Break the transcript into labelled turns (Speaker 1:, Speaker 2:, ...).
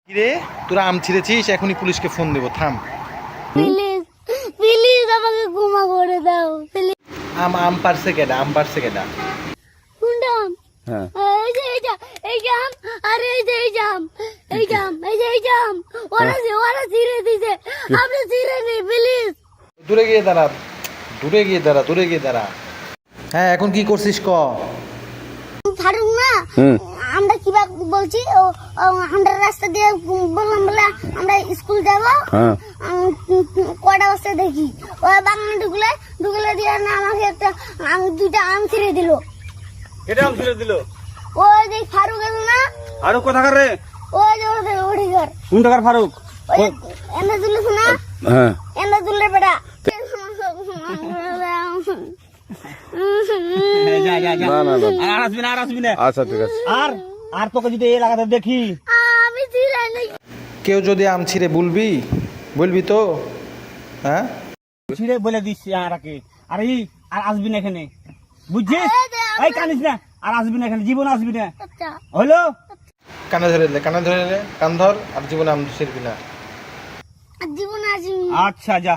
Speaker 1: কিরে তোরা আম ছিঁড়েছিস? এখনই পুলিশকে ফোন দেবো, থাম।
Speaker 2: প্লিজ প্লিজ আমাকে ক্ষমা করে দাও প্লিজ।
Speaker 1: আম আম পারছে কেডা? আম পারছে কেডা?
Speaker 2: কোনটা আম?
Speaker 1: হ্যাঁ
Speaker 2: এই জাম আর এই জাম এই জাম ওরা ছিঁড়ে দিছে, আপনি ছিঁড়ে নি প্লিজ।
Speaker 1: দূরে গিয়ে দাঁড়া, দূরে গিয়ে দাঁড়া। হ্যাঁ এখন কি করছিস ক?
Speaker 2: ফারুক না, আমরা কিভাবে বলছি আমরা রাস্তা দিয়ে বললাম বলে আমরা স্কুল যাবো, কটা বাজতে দেখি ওই বাগানে ঢুকলে দিয়ে না আমাকে একটা দুইটা আম ছিঁড়ে দিল।
Speaker 3: এটা আম ছিঁড়ে দিল?
Speaker 2: ওই যে ফারুক আছে না,
Speaker 3: ফারুক কোথাকার রে?
Speaker 2: ওই যে ওদের ওডিগার
Speaker 3: কোন টাকার ফারুক?
Speaker 2: ওই এনে দিলিস না,
Speaker 3: হ্যাঁ
Speaker 2: এনে দিলে বেটা।
Speaker 3: আর আসবি না।
Speaker 4: আচ্ছা ঠিক আছে।
Speaker 3: আর তোকে যদি এই লাগাতে দেখি,
Speaker 2: আমি ছিঁড়ে নি।
Speaker 1: কেউ যদি আম ছিঁড়ে বলবি তো? হ্যাঁ
Speaker 3: ছিঁড়ে বলে দিচ্ছি আর আসবি না এখানে, বুঝছিস? এই কানিস না, আর আসবি না এখানে, জীবন আসবি না,
Speaker 2: আচ্ছা
Speaker 3: হলো?
Speaker 1: কানে ধরে কান ধর, আর জীবনে আম ছিঁড়বি না।
Speaker 2: জীবন আসবি।
Speaker 3: আচ্ছা যা।